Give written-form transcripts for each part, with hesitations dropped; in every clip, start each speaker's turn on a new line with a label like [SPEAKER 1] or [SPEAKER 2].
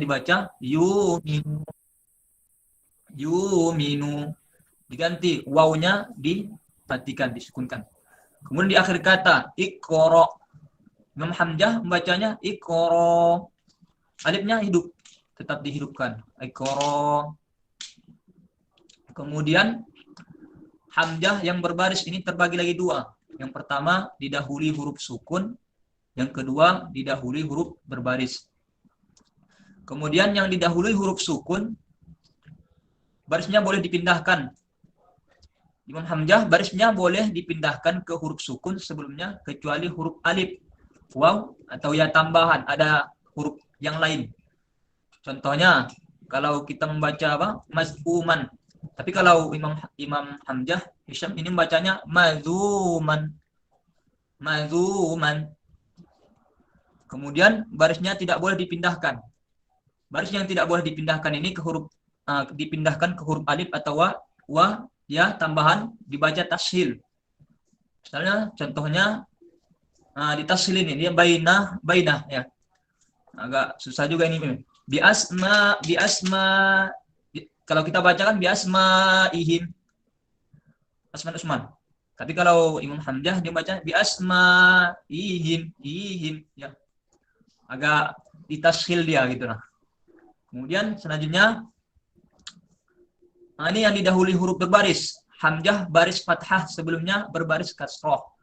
[SPEAKER 1] dibaca yuminu. Yuminu. Diganti wawunya dimatikan, disukunkan. Kemudian di akhir kata iqra. Imam Hamzah membacanya iqra. Alifnya hidup, tetap dihidupkan. Iqra. Kemudian Hamzah yang berbaris ini terbagi lagi dua. Yang pertama didahului huruf sukun, yang kedua didahului huruf berbaris. Kemudian yang didahului huruf sukun, barisnya boleh dipindahkan. Imam Hamzah barisnya boleh dipindahkan ke huruf sukun sebelumnya, kecuali huruf alif, waw, atau ya tambahan, ada huruf yang lain. Contohnya, kalau kita membaca apa? Maz'uman. Tapi kalau Imam Hamzah, Hisham ini membacanya mazuman. Mazuman. Kemudian barisnya tidak boleh dipindahkan. Baris yang tidak boleh dipindahkan ini ke huruf dipindahkan ke huruf alif atau wa, ya tambahan dibaca tashil. Misalnya contohnya di tashil ini dia bainah ya. Agak susah juga ini. Bi asma kalau kita baca kan bi asmaihim. Asman Usman. Tapi kalau Imam Hamzah dia baca bi asmaihim, ihim ya. Agak ditashil dia gitu lah. Kemudian selanjutnya ini yang didahului huruf berbaris. Hamzah baris fathah sebelumnya berbaris kasroh.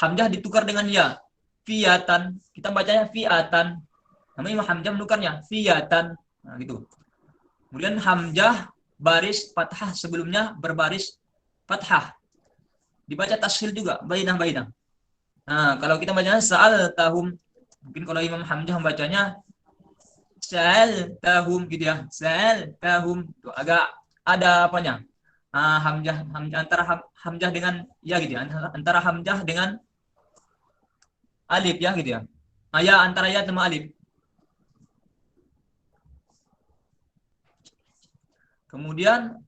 [SPEAKER 1] Hamzah ditukar dengan ya. Fiatan. Kita bacanya fiatan. Namanya Imam Hamzah menukarnya fiatan. Nah, gitu. Kemudian Hamzah baris fathah sebelumnya berbaris fathah. Dibaca tashil juga. Bainah. Nah, kalau kita bacanya sa'al tahum. Mungkin kalau Imam Hamzah membacanya sa'al tahum gitu ya. Sa'al tahum. Agak ada apanya? Hamzah antara Hamzah dengan ya gitu ya. Antara Hamzah dengan alif ya gitu ya. Ya antara ya sama alif. Kemudian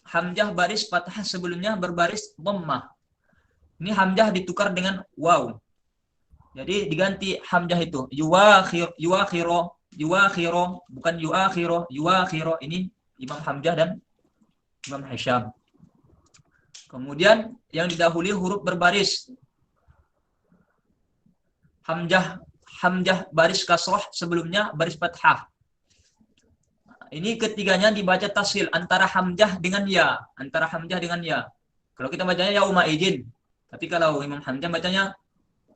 [SPEAKER 1] Hamzah baris fathah sebelumnya berbaris dhammah. Ini Hamzah ditukar dengan waw. Jadi diganti Hamzah itu yuakhiro bukan yuakhiro. Ini Imam Hamzah dan Imam Hisham. Kemudian yang didahului huruf berbaris. Hamzah baris kasroh sebelumnya baris fathah. Ini ketiganya dibaca tasil antara Hamzah dengan ya. Kalau kita bacanya yauma idin. Tapi kalau Imam Hamzah bacanya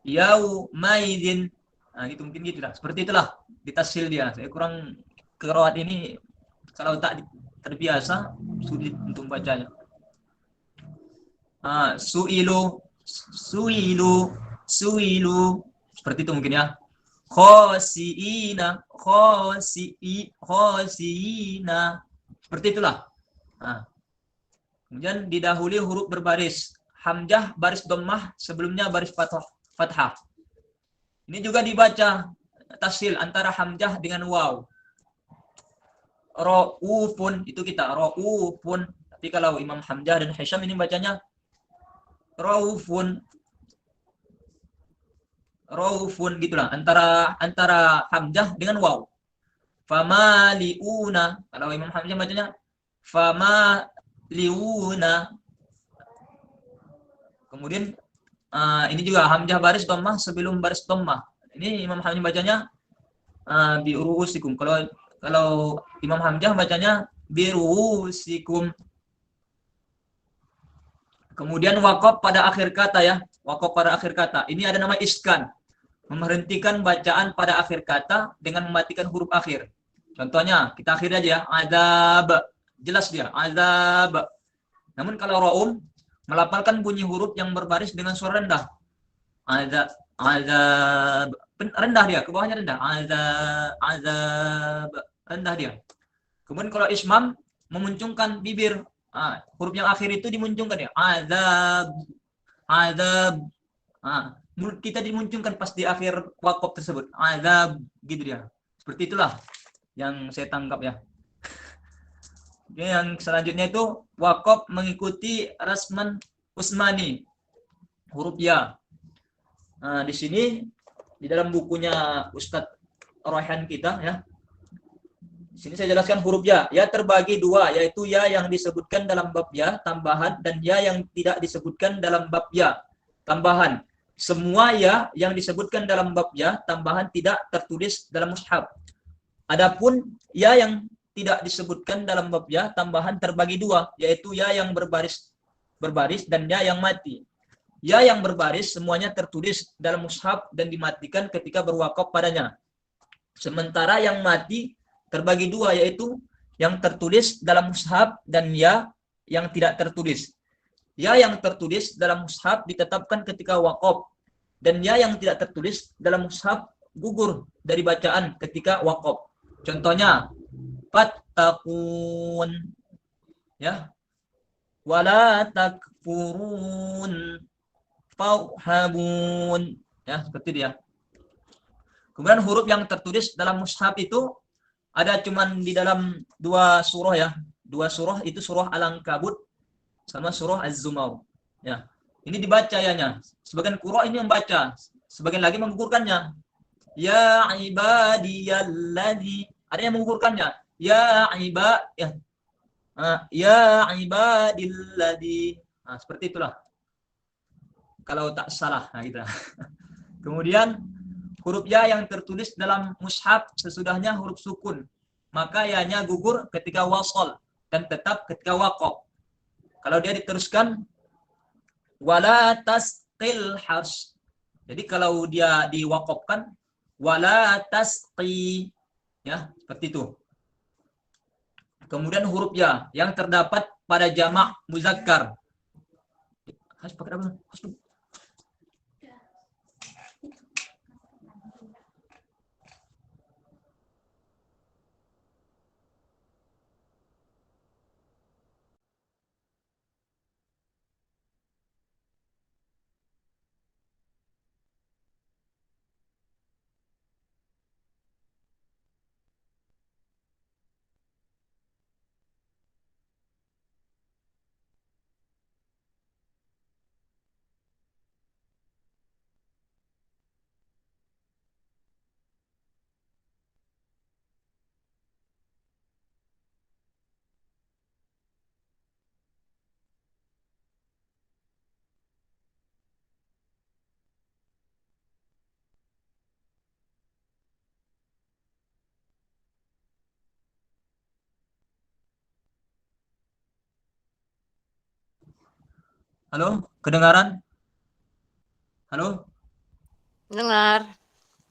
[SPEAKER 1] yaumaidin. Nah, itu mungkin gitu lah. Seperti itulah ditasil dia. Saya kurang qiraat ini kalau tak terbiasa sulit untuk bacanya. Suilu. Seperti itu mungkin ya. Khosiina. Seperti itulah. Kemudian didahului huruf berbaris. Hamzah baris dhammah sebelumnya baris fathah. Ini juga dibaca tasil antara Hamzah dengan waw. Ra'ufun itu kita ra'ufun. Tapi kalau Imam Hamzah dan Hisham ini bacanya Raufun gitulah antara Hamzah dengan waw. Famaliuna. Kalau Imam Hamzah bacanya famaliuna. Kemudian ini juga Hamzah baris dhammah sebelum baris dhammah. Ini Imam Hamzah bacanya biurusikum. Kalau Imam Hamzah bacanya birusikum. Kemudian waqaf pada akhir kata ya. Waqaf pada akhir kata. Ini ada nama iskan. Memberhentikan bacaan pada akhir kata dengan mematikan huruf akhir. Contohnya, kita akhir aja ya. Azab. Jelas dia. Azab. Namun kalau ra'um, melafalkan bunyi huruf yang berbaris dengan suara rendah. Azab. Rendah dia. Ke bawahnya rendah. Azab. Rendah dia. Kemudian kalau ismam, memuncungkan bibir. Huruf yang akhir itu dimuncungkan ya. Azab. Mulut kita dimuncungkan pas di akhir waqaf tersebut. Azab gitu dia. Seperti itulah yang saya tangkap ya. Yang selanjutnya itu waqaf mengikuti rasman Usmani. Huruf ya. Di sini di dalam bukunya Ustadz Rohan kita ya. Di sini saya jelaskan huruf ya. Ya terbagi dua, yaitu ya yang disebutkan dalam bab ya tambahan dan ya yang tidak disebutkan dalam bab ya tambahan. Semua ya yang disebutkan dalam bab ya tambahan tidak tertulis dalam mushaf. Adapun ya yang tidak disebutkan dalam bab ya tambahan terbagi dua, yaitu ya yang berbaris dan ya yang mati. Ya yang berbaris semuanya tertulis dalam mushaf dan dimatikan ketika berwakaf padanya. Sementara yang mati terbagi dua, yaitu yang tertulis dalam mushaf dan ya yang tidak tertulis. Ya yang tertulis dalam mushaf ditetapkan ketika wakaf dan ya yang tidak tertulis dalam mushaf gugur dari bacaan ketika wakaf. Contohnya fattaqun, ya, wala takfurun, farhabun, ya, seperti dia. Kemudian huruf yang tertulis dalam mushaf itu ada cuman di dalam dua surah ya. Dua surah itu surah Al-Ankabut sama surah Az-Zumar. Ya. Ini dibaca ya-nya. Sebagian qurra ini membaca, sebagian lagi menggugurkannya. Ya ibadiyalladzi. Ada yang menggugurkannya. Ya ibadilladzi. Nah, seperti itulah. Kalau tak salah, nah gitu. Kemudian huruf ya yang tertulis dalam mushaf sesudahnya huruf sukun, maka ya-nya gugur ketika wasal dan tetap ketika waqaf. Kalau dia diteruskan wala tasqil hars. Jadi kalau dia diwaqafkan wala tasqi, ya, seperti itu. Kemudian huruf ya yang terdapat pada jamak muzakkar. Harus pakai apa? Halo, kedengaran? Halo?
[SPEAKER 2] Dengar.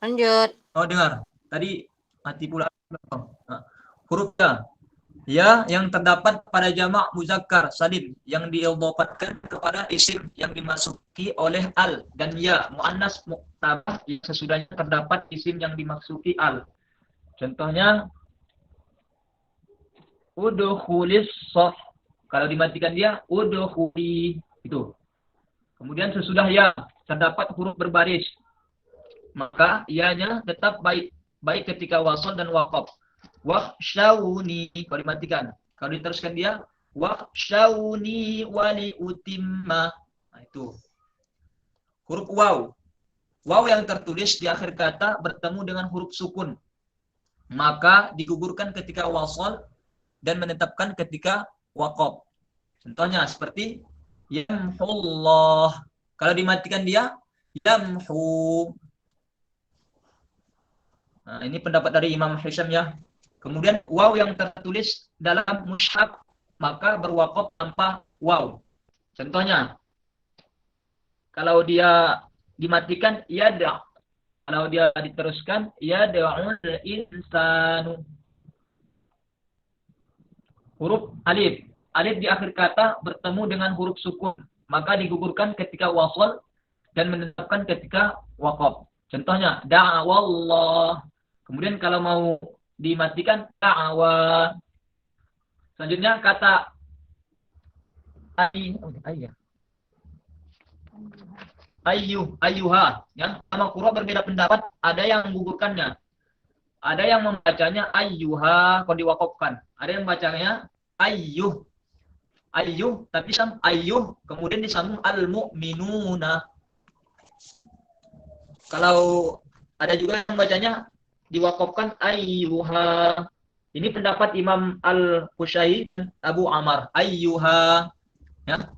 [SPEAKER 2] Lanjut.
[SPEAKER 1] Oh, dengar. Tadi mati pula. Nah, huruf ya. Ya yang terdapat pada jamak muzakkar salim yang diidhafatkan kepada isim yang dimasuki oleh al, dan ya muannas muktabah yang sesudahnya terdapat isim yang dimasuki al. Contohnya udkhulis shah. Kalau dimatikan dia udkhuli, itu. Kemudian sesudah ya terdapat huruf berbaris, maka ianya tetap baik ketika wasal dan waqaf. Wakhshawni kalau dimatikan. Kalau diteruskan dia wakhshawni wali utimma. Nah, itu. Huruf waw. Waw yang tertulis di akhir kata bertemu dengan huruf sukun, maka digugurkan ketika wasal dan menetapkan ketika waqaf. Contohnya seperti yamhullah. Kalau dimatikan dia yamhu. Nah, ini pendapat dari Imam Hisham ya. Kemudian waw yang tertulis dalam mushaf maka berwaqaf tanpa waw. Contohnya kalau dia dimatikan yada. Kalau dia diteruskan yad'ul insanu. Huruf alif. Alif di akhir kata bertemu dengan huruf sukun, maka digugurkan ketika wasal dan menetapkan ketika waqaf. Contohnya da'wallah. Kemudian kalau mau dimatikan ta'wa. Selanjutnya kata ayyuha, ya. Sama qurra berbeda pendapat, ada yang menggugurkannya. Ada yang membacanya ayyuha kalau diwaqafkan. Ada yang membacanya ayyuh. Ayyuh, tapi ayyuh kemudian disambung al-mu'minuna. Kalau ada juga yang bacanya diwakafkan ayyuha, Ini pendapat Imam Al-Qushairi dan Abu Amar. Ayyuha. Ya.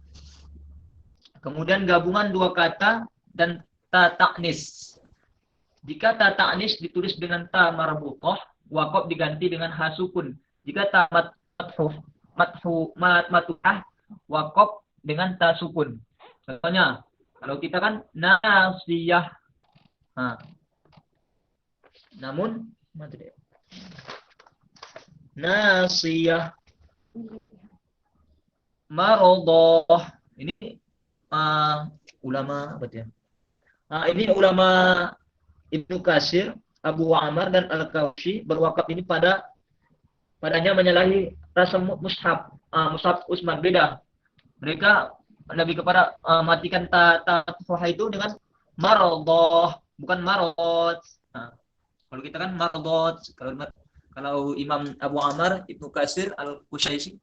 [SPEAKER 1] Kemudian gabungan dua kata dan ta ta'nis. Jika ta ta'nis ditulis dengan ta marbutah, waqaf diganti dengan ha sukun. Jika ta matuhah, waqaf dengan ta sukun. Contohnya, kalau kita kan nasiyah. Nah. Namun nasiyah marodoh. Ini ulama apa ya? Ini ulama Ibnu Katsir, Abu Amar dan Al-Kaushi berwakaf ini padanya menyalahi rasa mushaf, mushaf Utsman beda. Mereka lebih kepada matikan ta itu dengan marodoh, bukan marot. Nah, kalau kita kan marodot. Kalau Imam Abu Amar, Ibnu Katsir, Al-Qushairi,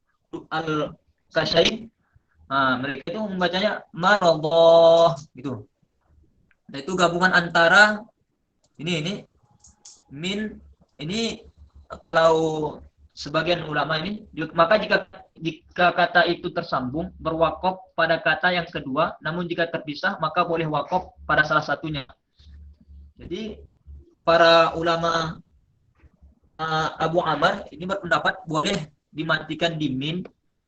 [SPEAKER 1] mereka itu membacanya marodoh gitu. Nah, itu gabungan antara ini min ini. Kalau sebagian ulama ini, maka jika kata itu tersambung berwakaf pada kata yang kedua, namun jika terpisah maka boleh wakaf pada salah satunya. Jadi para ulama Abu Amar ini berpendapat boleh dimatikan di min,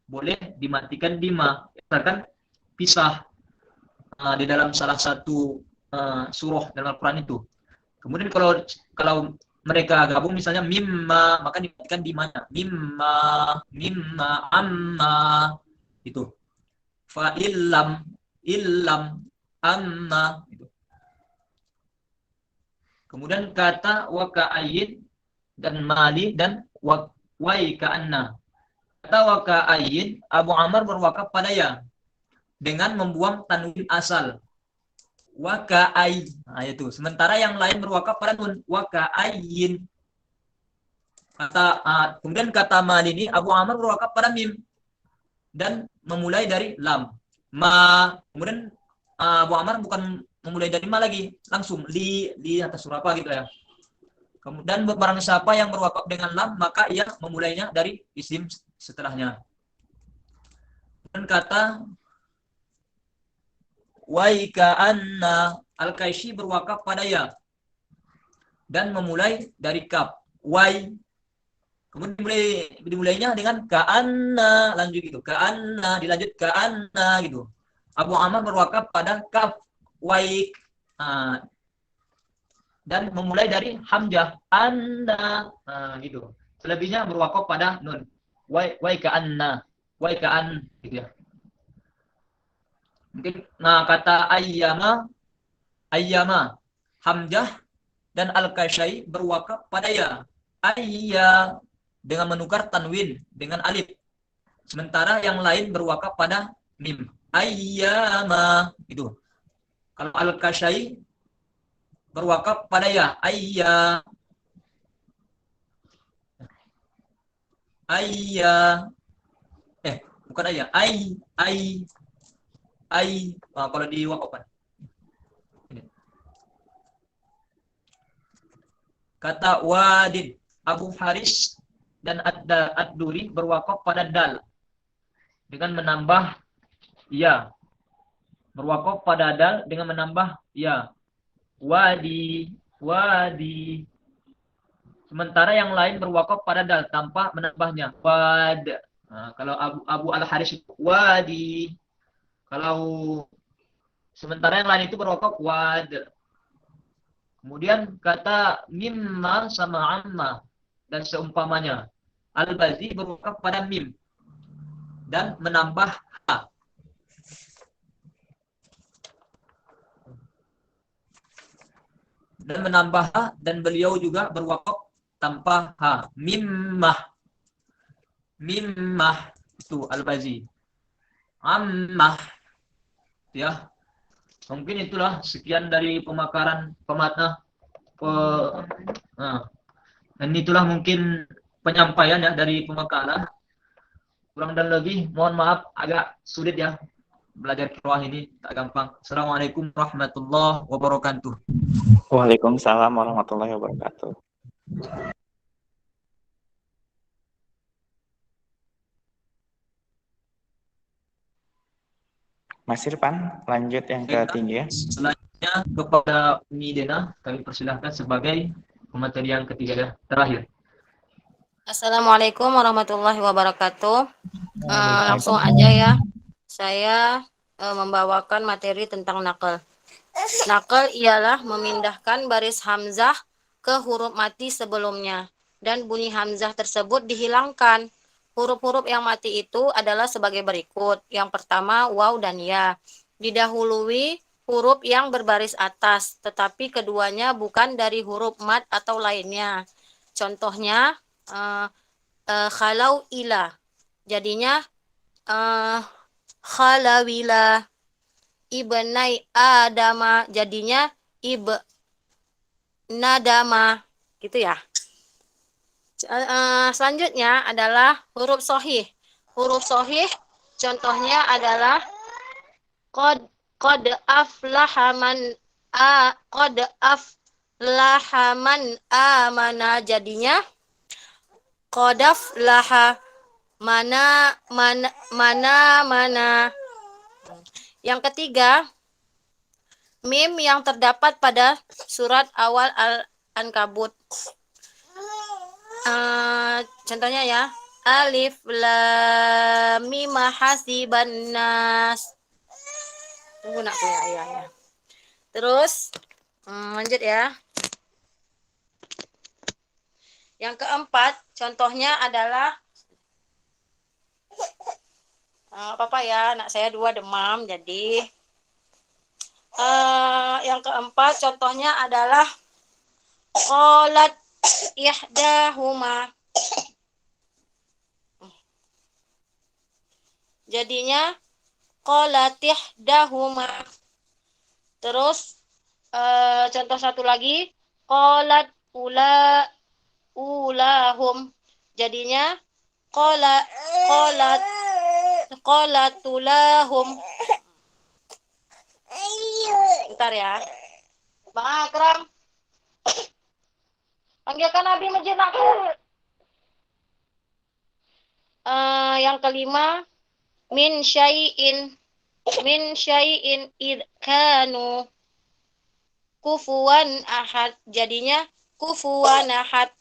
[SPEAKER 1] boleh dimatikan di ma, asalkan pisah di dalam salah satu surah dalam Al-Quran itu. Kemudian kalau mereka gabung misalnya mimma, maka dimatikan di mana? Mimma, amma itu. Fa illam, amma itu. Kemudian kata wa ka'ayyin dan mali dan wa ka'anna. Kata wa ka'ayyin, Abu Amr berwakaf pada ya dengan membuang tanwin asal. Wa ka'ay. Nah, itu. Sementara yang lain berwakaf pada nun. Wa ka'ayyin. Kemudian kata mali ini Abu Amr berwakaf pada mim dan memulai dari lam. Ma. Kemudian Abu Amr bukan memulai dari ma lagi, langsung li atas surah apa gitu ya. Kemudian barang siapa yang berwakaf dengan lam, maka ia memulainya dari isim setelahnya. Dan kata wa ka'anna, Al-Kaisy berwakaf pada ya dan memulai dari kaf. Wai. Kemudian dimulainya dengan ka'anna, lanjut gitu. Ka'anna dilanjut ka'anna gitu. Abu Amr berwakaf pada kaf. Waik. Dan memulai dari hamzah anna, gitu. Selebihnya berwakaf pada nun. Waika anna, gitu ya. Mungkin kata ayyama, hamzah dan al-kasyai berwakaf pada ya. Ayya dengan menukar tanwin dengan alif. Sementara yang lain berwakaf pada mim. Ayyama itu. Kalau al-kasyai berwakaf pada ya, ayya. Bukan ayya, kalau di wakafan. Kata wadid, Abu Haris dan Ad-Duri berwakaf pada dal dengan menambah ya. Berwakaf pada dal dengan menambah ya. Wadi. Sementara yang lain berwakaf pada dal tanpa menambahnya. Wad. Kalau Abu Al-Haris wadi. Kalau sementara yang lain itu berwakaf wad. Kemudian kata mimma sama amma dan seumpamanya. Al-Bazi berwakaf pada mim dan menambah ha. Dan menambah ha, dan beliau juga berwakaf tanpa ha. Mimmah itu Al-Bazi. Ammah ya. Mungkin itulah sekian dari pemakaran pematah. Dan itulah mungkin penyampaian ya dari pemakaran. Kurang dan lebih mohon maaf, agak sulit ya belajar qiraah ini, tak gampang. Assalamualaikum warahmatullahi wabarakatuh.
[SPEAKER 3] Waalaikumsalam warahmatullahi wabarakatuh. Mas Irfan, lanjut yang ketiga.
[SPEAKER 1] Selanjutnya kepada Umi Dena, kami persilahkan sebagai pemateri yang ketiga terakhir.
[SPEAKER 2] Assalamualaikum warahmatullahi wabarakatuh. Langsung aja ya. Saya membawakan materi tentang nakal. Nakal ialah memindahkan baris hamzah ke huruf mati sebelumnya dan bunyi hamzah tersebut dihilangkan. Huruf-huruf yang mati itu adalah sebagai berikut. Yang pertama waw dan ya. Didahului huruf yang berbaris atas, tetapi keduanya bukan dari huruf mad atau lainnya. Contohnya khalau ila. Jadinya khalawila. Ibnai adama. Jadinya ibnadama. Gitu ya. Selanjutnya adalah huruf sohih. Huruf sohih contohnya adalah qad aflaha man amana. Jadinya qad aflaha mana. Yang ketiga, mim yang terdapat pada surat awal Al-Ankabut. Contohnya ya, alif lam mim hasiban nas. Tunggu nak punya ayahnya. Terus lanjut ya. Yang keempat, contohnya adalah apa ya, anak saya 2 demam, jadi yang keempat contohnya adalah qalat ihdahuma. Jadinya qalat ihdahuma. Terus contoh satu lagi, qalat ulahum. Jadinya qalatulahum. Bentar ya. Bang Akram. Panggilkan Abi masjid aku. Yang kelima, min syai'in idkanu kufuwan ahad. Jadinya kufuwan ahad.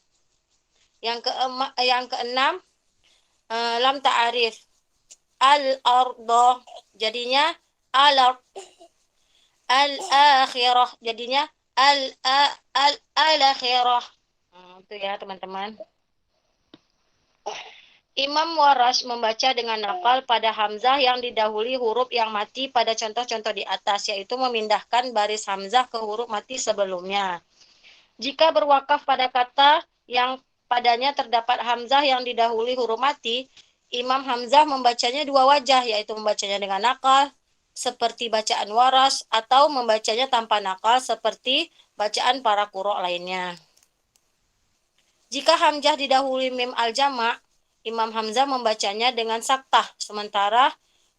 [SPEAKER 2] Yang keenam, lam ta'arif al-ardo. Jadinya al-ard. Al-akhirah. Jadinya al-akhirah. Itu ya teman-teman. Imam Waras membaca dengan nakal pada hamzah yang didahului huruf yang mati pada contoh-contoh di atas, yaitu memindahkan baris hamzah ke huruf mati sebelumnya. Jika berwakaf pada kata yang padanya terdapat hamzah yang didahului huruf mati, Imam Hamzah membacanya 2 wajah, yaitu membacanya dengan nakal seperti bacaan Waras atau membacanya tanpa nakal seperti bacaan para qurra lainnya. Jika hamzah didahului mim al-jama', Imam Hamzah membacanya dengan saktah, sementara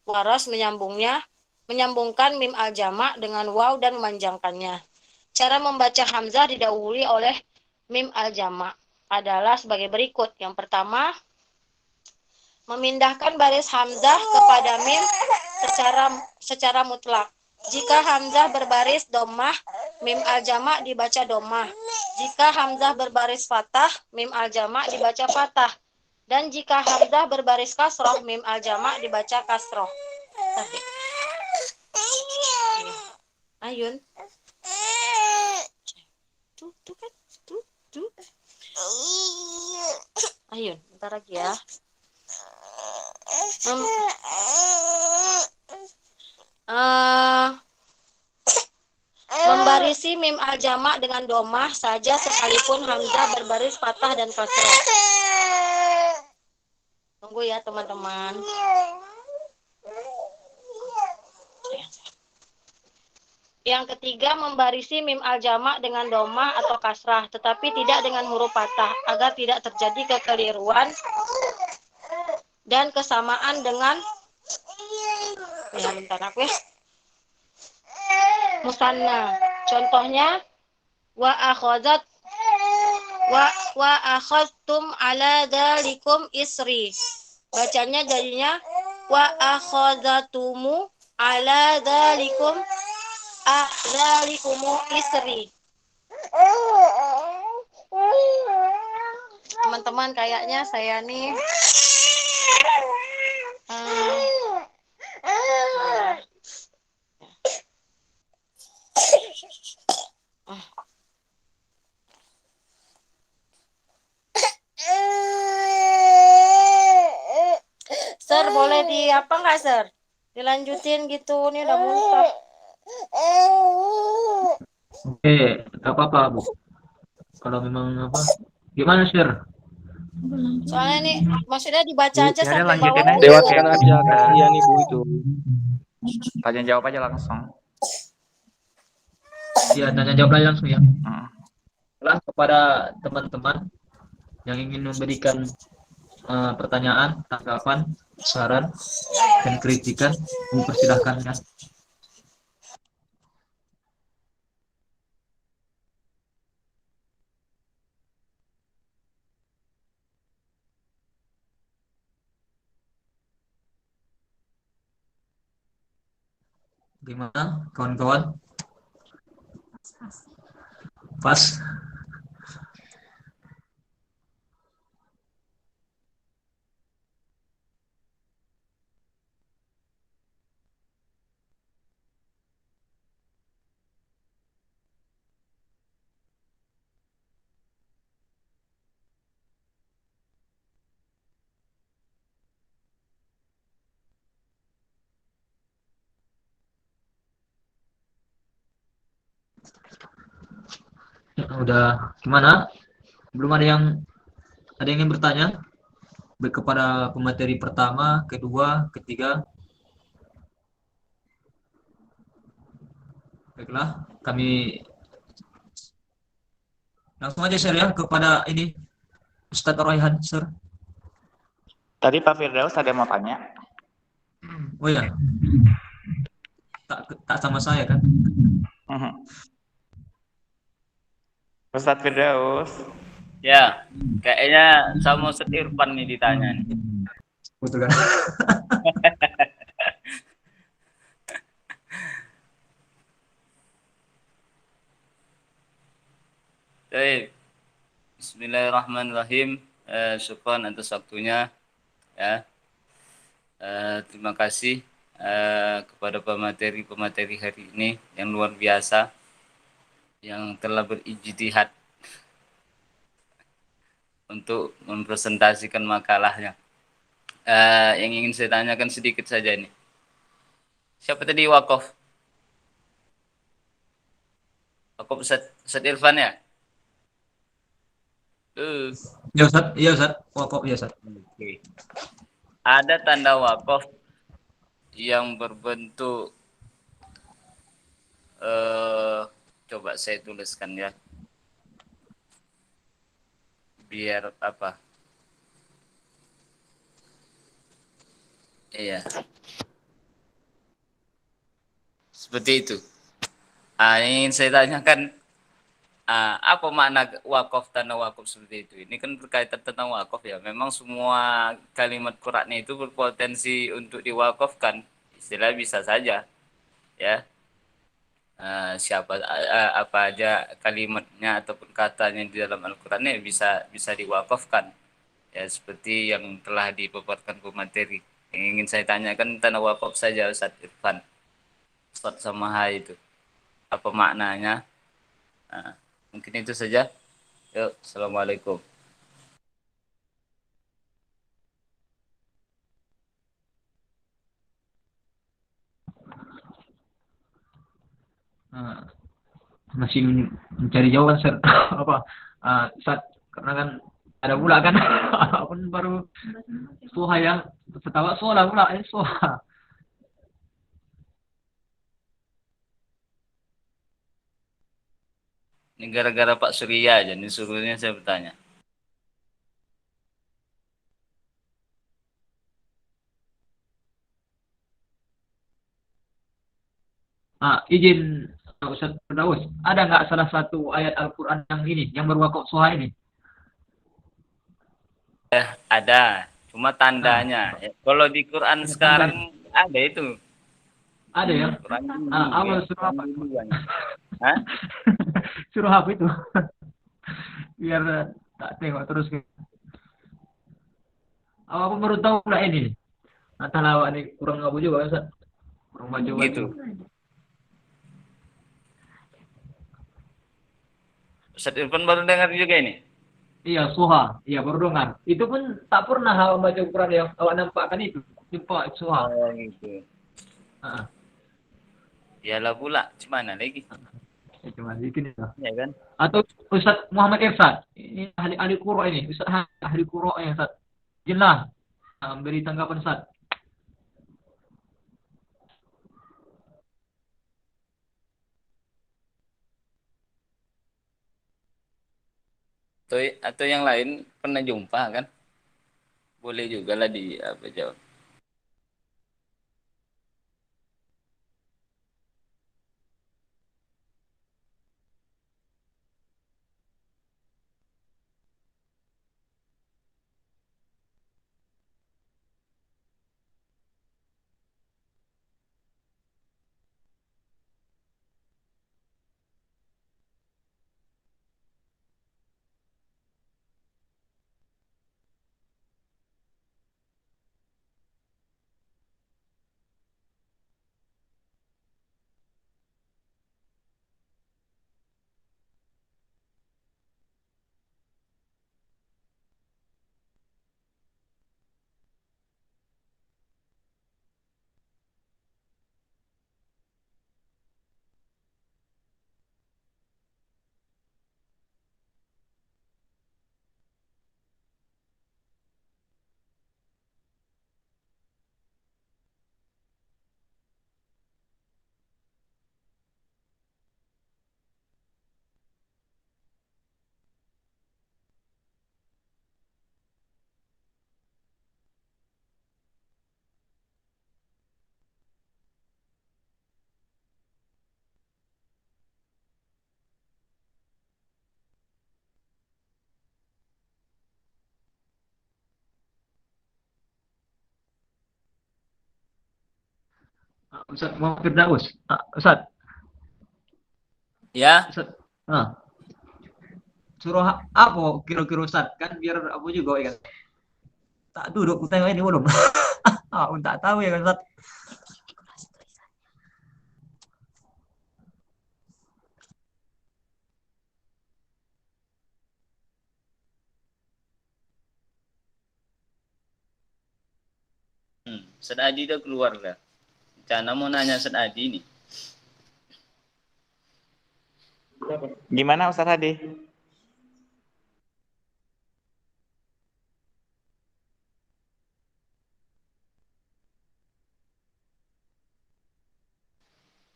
[SPEAKER 2] Waras menyambungkan mim al-jama' dengan waw dan memanjangkannya. Cara membaca hamzah didahului oleh mim al-jama' adalah sebagai berikut. Yang pertama, memindahkan baris hamzah kepada mim secara mutlak. Jika hamzah berbaris dhammah, mim al-jama' dibaca dhammah. Jika hamzah berbaris fathah, mim al-jama' dibaca fathah. Dan jika hamzah berbaris kasroh, mim al-jama' dibaca kasroh. Ayun. Ayun, bentar lagi ya. Membarisi mim al-jama' dengan domah saja sekalipun hamzah berbaris fathah dan kasroh. Tunggu ya teman-teman. Yang ketiga, membarisi mim al-jama' dengan domah atau kasrah, tetapi tidak dengan huruf fathah, agar tidak terjadi kekeliruan dan kesamaan dengan musanna. Contohnya, wa akhadtum ala dzalikum isri. Bacanya jadinya wa akhadzatumu ala dzalikumu isri. Teman-teman, kayaknya saya nih Sir, boleh di apa nggak, Sir? Dilanjutin gitu, ini udah muntah.
[SPEAKER 1] Oke, nggak apa-apa Bu. Kalau memang apa? Gimana Sir?
[SPEAKER 2] Soalnya nih, maksudnya dibaca aja
[SPEAKER 3] Ya udah
[SPEAKER 2] sampai
[SPEAKER 3] lanjutin
[SPEAKER 2] bawah.
[SPEAKER 3] aja.
[SPEAKER 4] Lewatkan
[SPEAKER 3] Kayak
[SPEAKER 4] aja, kasihan ibu itu.
[SPEAKER 3] tanya jawab aja langsung.
[SPEAKER 1] Ya, tanya jawab aja langsung ya.
[SPEAKER 3] Hmm.
[SPEAKER 1] Lah kepada teman-teman yang ingin memberikan pertanyaan, tanggapan, saran, dan kritikan, mempersilahkan ya. Gimana kawan-kawan? Pas? Udah gimana? Belum ada yang ingin bertanya? Baik kepada pemateri pertama, kedua, ketiga. Baiklah, kami langsung aja share ya kepada ini Ustadz Royhan, Sir.
[SPEAKER 3] Tadi Pak Firdaus ada yang mau tanya.
[SPEAKER 1] Oh ya, tak sama saya kan?
[SPEAKER 3] Mhm. Ustadz Firdaus.
[SPEAKER 5] Ya, kayaknya sama Ustadz Irfan nih ditanya nih.
[SPEAKER 1] Betul kan?
[SPEAKER 5] Baik. Bismillahirrahmanirrahim. Syukran atas waktunya. Ya. Terima kasih kepada pemateri hari ini yang luar biasa, yang telah berijtihad untuk mempresentasikan makalahnya. Yang ingin saya tanyakan sedikit saja ini. Siapa tadi wakaf? Wakaf Ustadz Irfan ya?
[SPEAKER 1] Ya Ustadz, iya Ustadz, wakaf ya Ustadz.
[SPEAKER 5] Oke. Ada tanda wakaf yang berbentuk coba saya tuliskan ya, biar apa? Iya, seperti itu. Ingin saya tanyakan, apa makna wakaf, tanda wakaf seperti itu? Ini kan berkaitan tentang wakaf ya. Memang semua kalimat Quran itu berpotensi untuk diwakafkan. Istilah bisa saja, ya. Apa aja kalimatnya ataupun katanya di dalam Al-Quran ya bisa diwakafkan. Ya, seperti yang telah dipaparkan pemateri. Yang ingin saya tanyakan tanda wakaf saja Ustadz Irfan. Ustadz Samaha itu. Apa maknanya? Mungkin itu saja. Yuk, Assalamualaikum.
[SPEAKER 1] Masih mencari jawaban Sir. Apa? Saat karena kan ada pula kan pun baru soha ya, setawa sola pula soha.
[SPEAKER 5] Ini gara-gara Pak Surya aja, ini suruhnya saya bertanya.
[SPEAKER 1] Izin Ustaz Firdaus, ada nggak salah satu ayat Al-Quran yang ini, yang berwakaf soha ini?
[SPEAKER 5] Ada, cuma tandanya. Kalau di Quran sekarang ada itu.
[SPEAKER 1] Ada ya?
[SPEAKER 5] Kurang
[SPEAKER 1] Awal suruh apa?
[SPEAKER 5] Hah?
[SPEAKER 1] Suruh apa itu? Biar tak tengok terus. Aku baru tahu lah ini. Atau lawak ini kurang apa juga, Ustaz. Kurang baca
[SPEAKER 5] Gitu. Ustaz Irfan baru dengar juga ini.
[SPEAKER 1] Iya, suha. Iya, baru dengar. Itu pun tak pernah awak baca Quran yang awak nampakkan itu. Jumpa suha.
[SPEAKER 5] Oh gitu.
[SPEAKER 1] Heeh.
[SPEAKER 5] Iyalah pula, gimana lagi?
[SPEAKER 1] Ya, cuma sedikit ya.
[SPEAKER 5] Ya kan?
[SPEAKER 1] Atau Ustaz Muhammad Irsyad. Ini ahli Qur'an ini. Ustaz ahli Qur'an ya, Ustaz. Jelas. Beri tanggapan, Ustaz.
[SPEAKER 5] Atau yang lain pernah jumpa kan? Boleh juga lah di apa jawab.
[SPEAKER 1] Ustaz Muhammad Firdaus. Ustaz.
[SPEAKER 5] Ya,
[SPEAKER 1] Ustaz. Surah apa kira-kira Ustaz? Kan biar aku juga ya kan. Tak duduk, aku tengok ini belum. Tak tahu ya kan Ustaz.
[SPEAKER 5] Ustaz Adi udah keluar lah. Cana mau nanya Ustaz Adi nih.
[SPEAKER 3] Gimana Ustaz Hadi?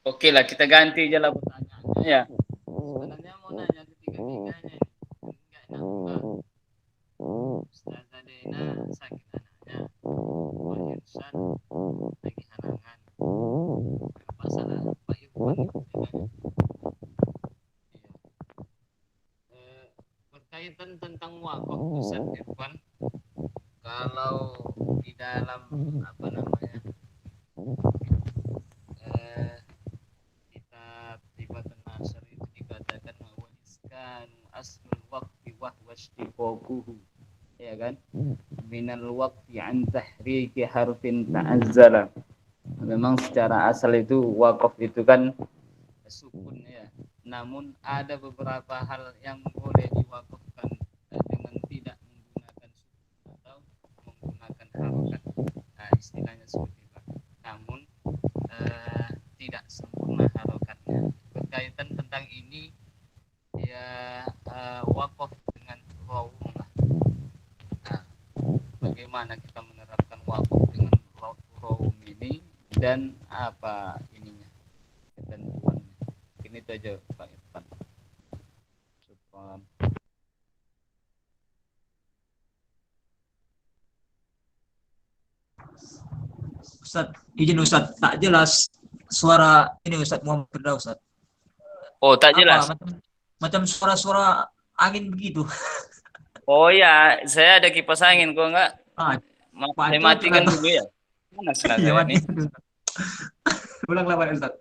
[SPEAKER 5] Oke lah, kita ganti aja lah pertanyaannya ya. Sebenarnya mau nanya ketiga-tiganya ini. Enggak nampak. Ustaz Adena sakit anaknya. Irsyad lagi halangan. Masalah Pak Irfan. Berkaitan tentang wakaf Ustaz Irfan. Kalau di dalam apa namanya kitab Tibatun Nasr itu dikatakan mewariskan aslul waqti wa istiqaquhu, ya kan, minal waqti an tahriki harfin ta'azzala. Memang secara asal itu wakaf itu kan sukun ya, namun ada beberapa hal yang boleh diwakafkan dengan tidak menggunakan sukun atau menggunakan harokat. Nah, istilahnya seperti itu. Namun tidak sempurna harokatnya. Berkaitan tentang ini ya, wakaf dengan raum lah. Nah, bagaimana kita menerapkan wakaf dengan raum ini dan apa ininya ketentuannya. Ini itu aja Pak Irfan.
[SPEAKER 1] Ustaz, izin Ustaz, tak jelas suara ini Ustaz Muhammad Firdaus Ustaz.
[SPEAKER 5] Oh, tak jelas.
[SPEAKER 1] Macam suara-suara angin begitu.
[SPEAKER 5] Oh ya, saya ada kipas angin kok enggak.
[SPEAKER 1] Pak,
[SPEAKER 5] Saya matikan dulu ya. Mana
[SPEAKER 1] iya,
[SPEAKER 5] ini?
[SPEAKER 1] Ulanglah Pak Ustaz.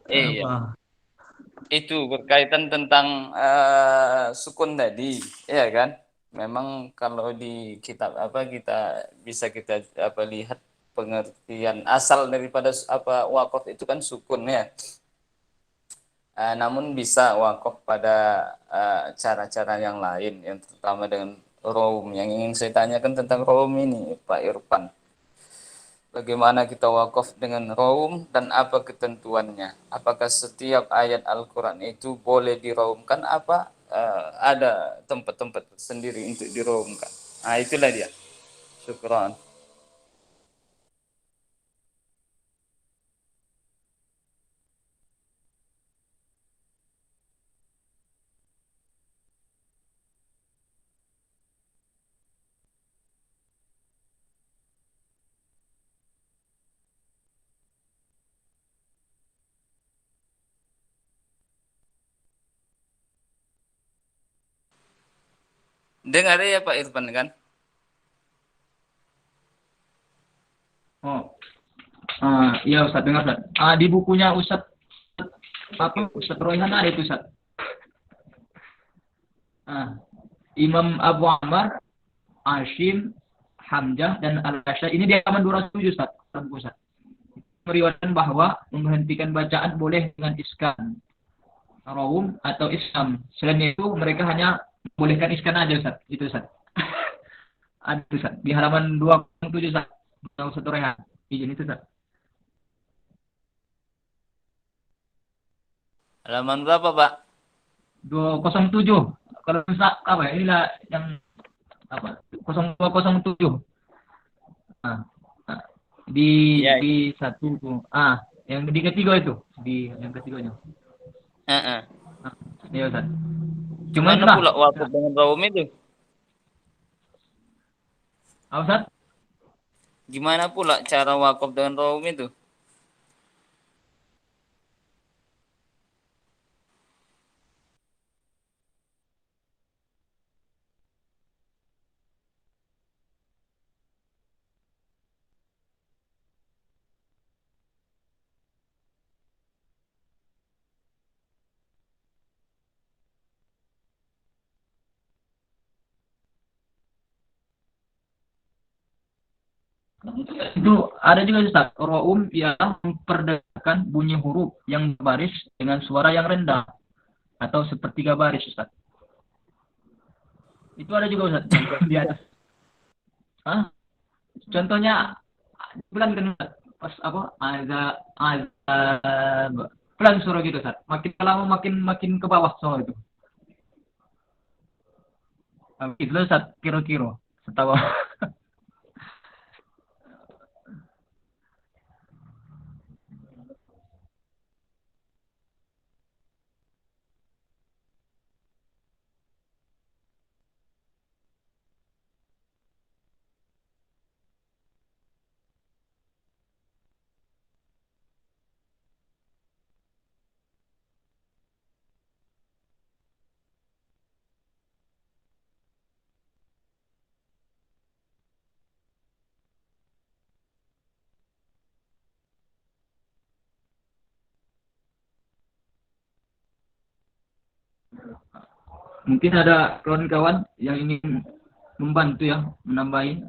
[SPEAKER 5] Iya.
[SPEAKER 1] Apa?
[SPEAKER 5] Itu berkaitan tentang sukun tadi, ya kan? Memang kalau di kitab apa kita apa lihat pengertian asal daripada apa wakaf itu kan sukun ya. Namun bisa wakaf pada cara-cara yang lain, yang terutama dengan roam. Yang ingin saya tanyakan tentang roam ini, Pak Irfan. Bagaimana kita wakaf dengan raum dan apa ketentuannya? Apakah setiap ayat Al-Quran itu boleh diraumkan? Apa ada tempat-tempat sendiri untuk diraumkan? Nah, itulah dia. Syukran. Dengar ya Pak Irfan kan?
[SPEAKER 1] Oh, iya Ustaz dengar Ustaz. Di bukunya Ustaz apa Ustaz Royhan ada itu Ustaz. Imam Abu Ammar, Hashim, Hamzah dan Al-Asy'ari ini di halaman 207 Ustaz. Ustaz. Meriwayatkan bahwa memberhentikan bacaan boleh dengan iskan, raum atau isam. Selain itu mereka hanya bolehkan iskan aja Ustaz. Itu Ustaz. Ada Ustaz di halaman 207 Ustaz. Ustaz Royhan. Izin itu Ustaz.
[SPEAKER 5] Halaman berapa Pak?
[SPEAKER 1] 207. Kalau Ustaz apa ya? Inilah yang apa? 0207. Nah, di
[SPEAKER 5] Iya.
[SPEAKER 1] di satu tuh. Yang di ketiga itu. Di yang ketiganya. Iya Ustaz. Cuma
[SPEAKER 5] Gimana
[SPEAKER 1] itulah.
[SPEAKER 5] pula wakaf dengan raum itu?
[SPEAKER 1] Apa Ustaz?
[SPEAKER 5] Gimana pula cara wakaf dengan raum itu?
[SPEAKER 1] Itu ada juga Ustaz. Raum yang memperdengarkan bunyi huruf yang berbaris dengan suara yang rendah atau sepertiga baris Ustaz. Itu ada juga Ustaz. Di atas. Contohnya pelan kan Ustaz. Pas apa? Azab. Pelan suara gitu Ustaz. Makin lama makin makin ke bawah suara itu. Itu Ustaz kira-kira setahu. Mungkin ada kawan-kawan yang ingin membantu ya, menambahin